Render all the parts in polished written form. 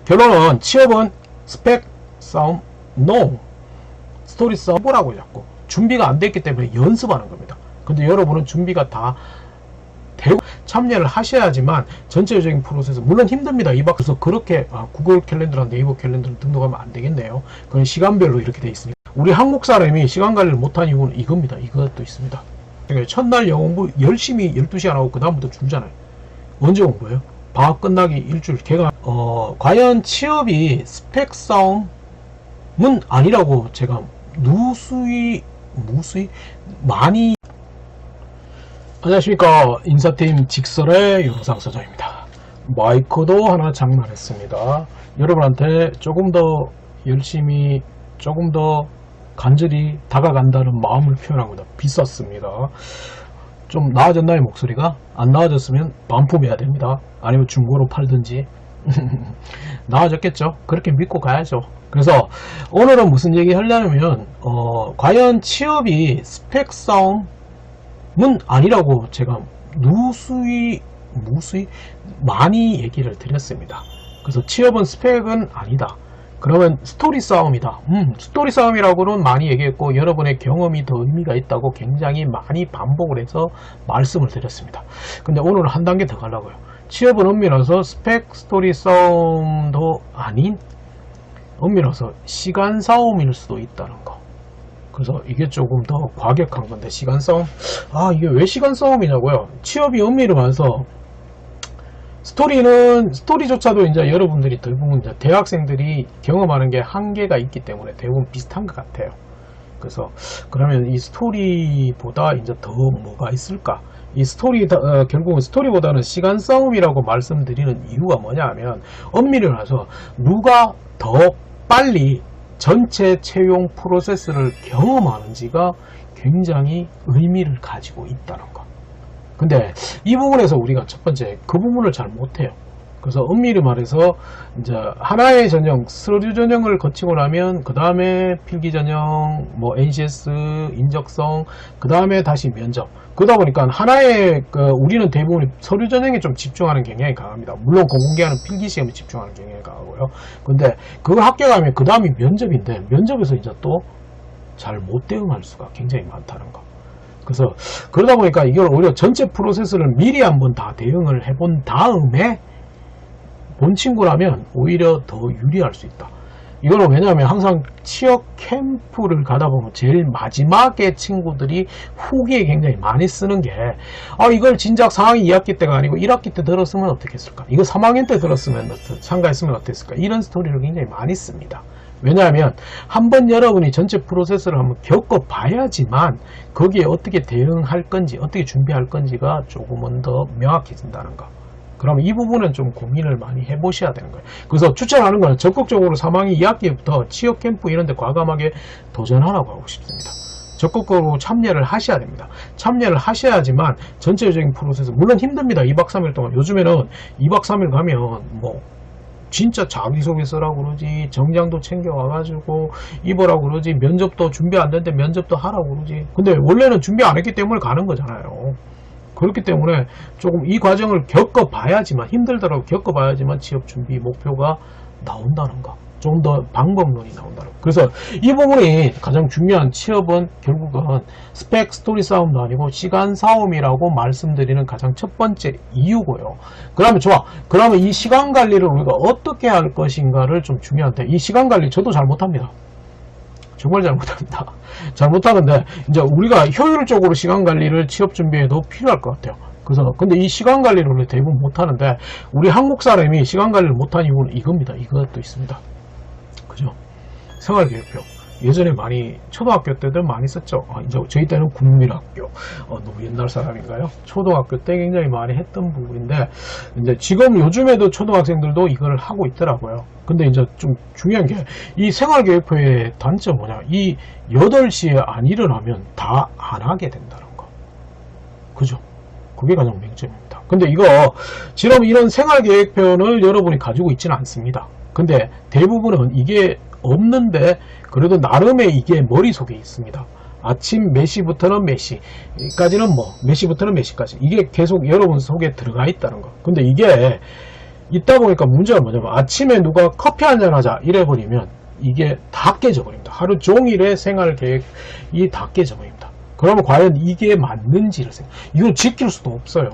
결론은 취업은 스펙 싸움 NO. 스토리 싸움 해보라고 자꾸. 준비가 안 됐기 때문에 연습하는 겁니다. 근데 여러분은 준비가 다 되고 참여를 하셔야지만 전체적인 프로세스, 물론 힘듭니다. 그래서 그렇게 구글 캘린더랑 네이버 캘린더를 등록하면 안 되겠네요. 그건 시간별로 이렇게 돼 있으니까. 우리 한국 사람이 시간 관리를 못한 이유는 이겁니다. 이것도 있습니다. 첫날 영어 공부 열심히 12시간 하고 그 다음부터 줄잖아요. 언제 공부해요? 방학 끝나기 일주일 개강. 과연 취업이 스펙 싸움은 아니라고 제가 무수히 많이. 안녕하십니까, 인사팀 직설의 영상서정입니다. 마이크도 하나 장만했습니다. 여러분한테 조금 더 열심히, 조금 더 간절히 다가간다는 마음을 표현한 겁니다. 비쌌습니다. 좀 나아졌나요? 목소리가? 안 나아졌으면 반품해야 됩니다. 아니면 중고로 팔든지. 나아졌겠죠? 그렇게 믿고 가야죠. 그래서 오늘은 무슨 얘기 하려면 과연 취업이 스펙 싸움은 아니라고 제가 무수히 많이 얘기를 드렸습니다. 그래서 취업은 스펙은 아니다. 그러면 스토리 싸움이다. 스토리 싸움이라고는 많이 얘기했고 여러분의 경험이 더 의미가 있다고 굉장히 많이 반복을 해서 말씀을 드렸습니다. 근데 오늘은 한 단계 더 가려고요. 취업은 엄밀어서 스펙 스토리 싸움도 아닌 엄밀어서 시간 싸움일 수도 있다는 거. 그래서 이게 조금 더 과격한 건데, 시간 싸움? 이게 왜 시간 싸움이냐고요? 취업이 엄밀하면서 스토리조차도 이제 여러분들이 대부분 이제 대학생들이 경험하는 게 한계가 있기 때문에 대부분 비슷한 것 같아요. 그래서 그러면 이 스토리보다 이제 더 뭐가 있을까? 결국은 스토리보다는 시간 싸움이라고 말씀드리는 이유가 뭐냐 하면, 엄밀히 말해서 누가 더 빨리 전체 채용 프로세스를 경험하는지가 굉장히 의미를 가지고 있다는 거. 근데 이 부분에서 우리가 첫 번째 그 부분을 잘 못해요. 그래서 엄밀히 말해서 이제 하나의 전형, 서류 전형을 거치고 나면 그 다음에 필기 전형, 뭐 NCS, 인적성, 그 다음에 다시 면접. 그러다 보니까 하나의 우리는 대부분 서류 전형에 좀 집중하는 경향이 강합니다. 물론 공공기관은 필기 시험에 집중하는 경향이 강하고요. 근데 그거 합격하면 그 다음이 면접인데, 면접에서 이제 또 잘 못 대응할 수가 굉장히 많다는 거. 그래서 그러다 보니까 이걸 오히려 전체 프로세스를 미리 한번 다 대응을 해본 다음에 본 친구라면 오히려 더 유리할 수 있다. 이거는 왜냐하면 항상 취업 캠프를 가다 보면 제일 마지막에 친구들이 후기에 굉장히 많이 쓰는 게, 이걸 진작 4학기 2학기 때가 아니고 1학기 때 들었으면 어떻겠을까? 이거 3학년 때 들었으면 참가했으면 어땠을까? 이런 스토리를 굉장히 많이 씁니다. 왜냐하면 한번 여러분이 전체 프로세스를 한번 겪어봐야지만 거기에 어떻게 대응할 건지, 어떻게 준비할 건지가 조금은 더 명확해진다는 거. 그러면 이 부분은 좀 고민을 많이 해보셔야 되는 거예요. 그래서 추천하는 거는 적극적으로 3학기 2학기부터 취업 캠프 이런 데 과감하게 도전하라고 하고 싶습니다. 적극적으로 참여를 하셔야 됩니다. 참여를 하셔야지만 전체적인 프로세스, 물론 힘듭니다. 2박 3일 동안. 요즘에는 2박 3일 가면 뭐 진짜 자기소개서라고 그러지, 정장도 챙겨와가지고 입으라고 그러지, 면접도 준비 안 되는데 면접도 하라고 그러지. 근데 원래는 준비 안 했기 때문에 가는 거잖아요. 그렇기 때문에 조금 이 과정을 겪어봐야지만, 힘들더라도 겪어봐야지만 취업 준비 목표가 나온다는 거. 좀 더 방법론이 나온다는 거. 그래서 이 부분이 가장 중요한, 취업은 결국은 스펙 스토리 싸움도 아니고 시간 싸움이라고 말씀드리는 가장 첫 번째 이유고요. 그러면 좋아. 그러면 이 시간 관리를 우리가 어떻게 할 것인가를 좀 중요한데, 이 시간 관리 저도 잘 못합니다. 정말 잘 못합니다. 잘 못하는데, 이제 우리가 효율적으로 시간 관리를 취업 준비에도 필요할 것 같아요. 그래서, 근데 이 시간 관리를 원래 대부분 못하는데, 우리 한국 사람이 시간 관리를 못한 이유는 이겁니다. 이것도 있습니다. 그죠? 생활계획표. 예전에 많이, 초등학교 때도 많이 썼죠. 이제 저희 때는 국민학교. 너무 옛날 사람인가요? 초등학교 때 굉장히 많이 했던 부분인데, 이제 지금 요즘에도 초등학생들도 이걸 하고 있더라고요. 근데 이제 좀 중요한 게, 이 생활계획표의 단점 뭐냐? 이 8시에 안 일어나면 다 안 하게 된다는 거. 그죠? 그게 가장 맹점입니다. 근데 지금 이런 생활계획표를 여러분이 가지고 있지는 않습니다. 근데 대부분은 이게 없는데 그래도 나름의 이게 머릿속에 있습니다. 아침 몇 시부터는 몇 시까지는 몇 시부터는 몇 시까지, 이게 계속 여러분 속에 들어가 있다는 거. 근데 이게 있다 보니까 문제가 뭐냐면 아침에 누가 커피 한잔 하자 이래버리면 이게 다 깨져버립니다. 하루 종일의 생활 계획이 다 깨져버립니다. 그러면 과연 이게 맞는지를 이걸 지킬 수도 없어요.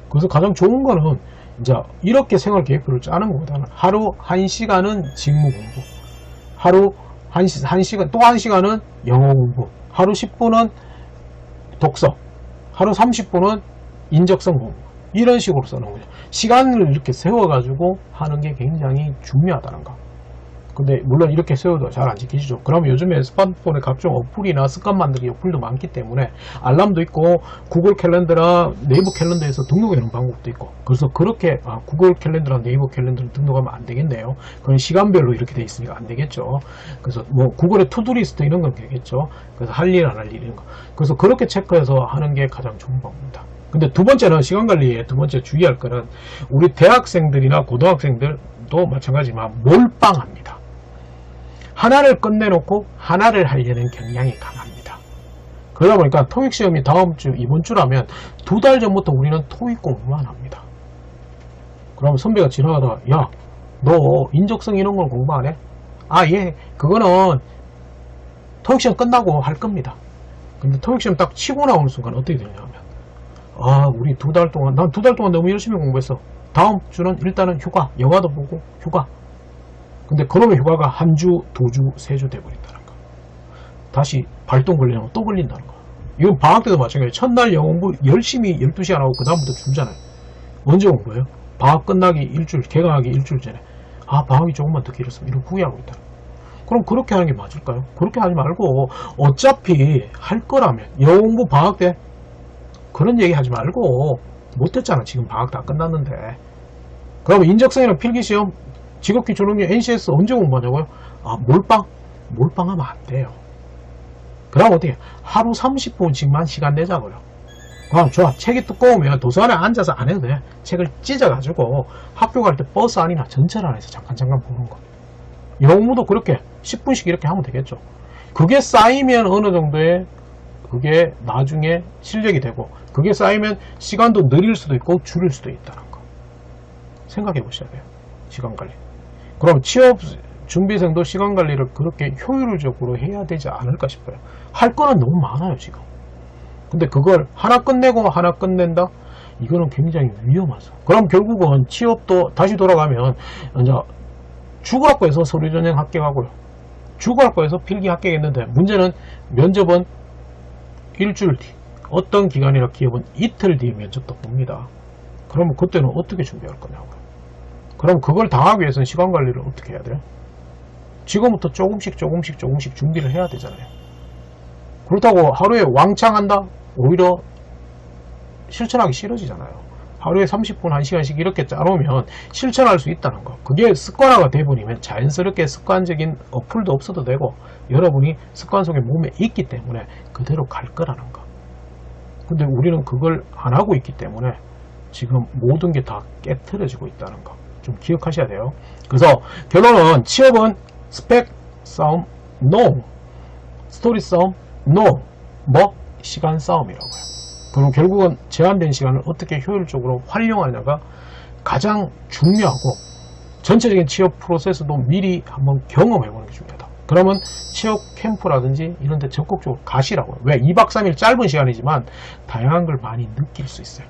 그래서 가장 좋은 거는 이제 이렇게 생활 계획표를 짜는 것보다는 하루 1시간은 직무 공부, 하루 1시간, 또 1시간은 영어 공부, 하루 10분은 독서, 하루 30분은 인적성 공부, 이런 식으로 써는 거죠. 시간을 이렇게 세워가지고 하는 게 굉장히 중요하다는 거. 근데 물론 이렇게 세워도 잘 안 지키시죠. 그러면 요즘에 스마트폰에 각종 어플이나 습관 만들기 어플도 많기 때문에 알람도 있고 구글 캘린더나 네이버 캘린더에서 등록하는 방법도 있고, 그래서 그렇게 구글 캘린더나 네이버 캘린더를 등록하면 안 되겠네요. 그건 시간별로 이렇게 돼 있으니까 안 되겠죠. 그래서 뭐 구글의 투두리스트 이런 건 되겠죠. 그래서 할 일 안 할 일 이런 거. 그래서 그렇게 체크해서 하는 게 가장 좋은 방법입니다. 근데 두 번째는 시간 관리에 두 번째 주의할 거는 우리 대학생들이나 고등학생들도 마찬가지지만 몰빵합니다. 하나를 끝내놓고 하나를 하려는 경향이 강합니다. 그러다 보니까 토익 시험이 다음 주, 이번 주라면 2달 전부터 우리는 토익 공부만 합니다. 그러면 선배가 지나가다가 야, 너 인적성 이런 걸 공부 안 해? 아, 예, 그거는 토익 시험 끝나고 할 겁니다. 근데 토익 시험 딱 치고 나오는 순간 어떻게 되냐면, 아, 우리 2달 동안, 난 2달 동안 너무 열심히 공부했어. 다음 주는 일단은 휴가, 영화도 보고 휴가. 근데 그놈의 휴가가 한 주, 2주, 3주 돼버린다는 거. 다시 발동 걸리면 또 걸린다는 거. 이건 방학 때도 마찬가지예요. 첫날 영어 공부 열심히 12시간 하고 그 다음부터 줄잖아요. 언제 공부해요? 방학 끝나기 일주일, 개강하기 일주일 전에. 아, 방학이 조금만 더 길었으면 이런 후회하고 있다. 그럼 그렇게 하는 게 맞을까요? 그렇게 하지 말고 어차피 할 거라면 영어 공부 방학 때 그런 얘기 하지 말고, 못했잖아. 지금 방학 다 끝났는데. 그러면 인적성이나 필기시험, 직업기 졸업률, NCS 언제 공부하냐고요? 아, 몰빵하면 안 돼요. 그 다음 어떻게? 하루 30분씩만 시간 내자고요. 아, 좋아. 책이 두꺼우면 도서관에 앉아서 안 해도 돼. 책을 찢어가지고 학교 갈 때 버스 안이나 전철 안에서 잠깐 보는 거. 영어도 그렇게 10분씩 이렇게 하면 되겠죠. 그게 쌓이면 어느 정도의 그게 나중에 실력이 되고, 그게 쌓이면 시간도 느릴 수도 있고 줄일 수도 있다는 거 생각해 보셔야 돼요. 시간 관리. 그럼 취업 준비생도 시간 관리를 그렇게 효율적으로 해야 되지 않을까 싶어요. 할 거는 너무 많아요 지금. 근데 그걸 하나 끝내고 하나 끝낸다? 이거는 굉장히 위험하죠. 그럼 결국은 취업도 다시 돌아가면 이제 주거학과에서 서류전형 합격하고요, 주거학과에서 필기 합격했는데 문제는 면접은 일주일 뒤, 어떤 기관이나 기업은 이틀 뒤에 면접도 봅니다. 그러면 그때는 어떻게 준비할 거냐고요. 그럼 그걸 당하기 위해서는 시간 관리를 어떻게 해야 돼요? 지금부터 조금씩 준비를 해야 되잖아요. 그렇다고 하루에 왕창 한다? 오히려 실천하기 싫어지잖아요. 하루에 30분, 1시간씩 이렇게 짜놓으면 실천할 수 있다는 거. 그게 습관화가 돼버리면 자연스럽게 습관적인 어플도 없어도 되고, 여러분이 습관 속에 몸에 있기 때문에 그대로 갈 거라는 거. 근데 우리는 그걸 안 하고 있기 때문에 지금 모든 게 다 깨트려지고 있다는 거 좀 기억하셔야 돼요. 그래서 결론은 취업은 스펙 싸움 NO, 스토리 싸움 NO, 뭐 시간 싸움이라고요. 그럼 결국은 제한된 시간을 어떻게 효율적으로 활용하냐가 가장 중요하고, 전체적인 취업 프로세스도 미리 한번 경험해보는 게 중요하다. 그러면 취업 캠프라든지 이런 데 적극적으로 가시라고요. 왜? 2박 3일 짧은 시간이지만 다양한 걸 많이 느낄 수 있어요.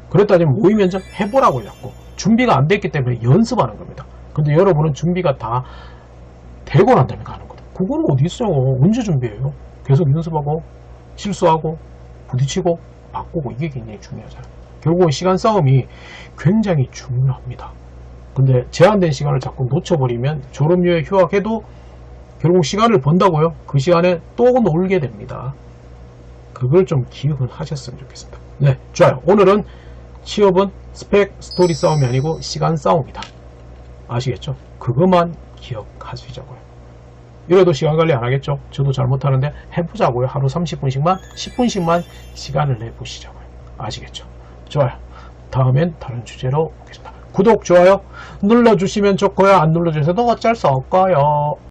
그랬다 면 모의 면접 해보라고 자꾸. 준비가 안 됐기 때문에 연습하는 겁니다. 근데 여러분은 준비가 다 되고 난 다음에 가는 거다. 그거는 어디 있어요? 언제 준비해요? 계속 연습하고 실수하고 부딪히고 바꾸고, 이게 굉장히 중요하잖아요. 결국은 시간 싸움이 굉장히 중요합니다. 근데 제한된 시간을 자꾸 놓쳐버리면 졸업료에 휴학해도 결국 시간을 번다고요. 그 시간에 또 놀게 됩니다. 그걸 좀 기억은 하셨으면 좋겠습니다. 네, 좋아요. 오늘은 취업은 스펙 스토리 싸움이 아니고 시간 싸움이다. 아시겠죠? 그것만 기억하시자고요. 이래도 시간 관리 안 하겠죠? 저도 잘 못하는데 해보자고요. 하루 30분씩만 10분씩만 시간을 내보시자고요. 아시겠죠? 좋아요. 다음엔 다른 주제로 보겠습니다. 구독, 좋아요 눌러주시면 좋고요. 안 눌러주셔도 어쩔 수 없고요.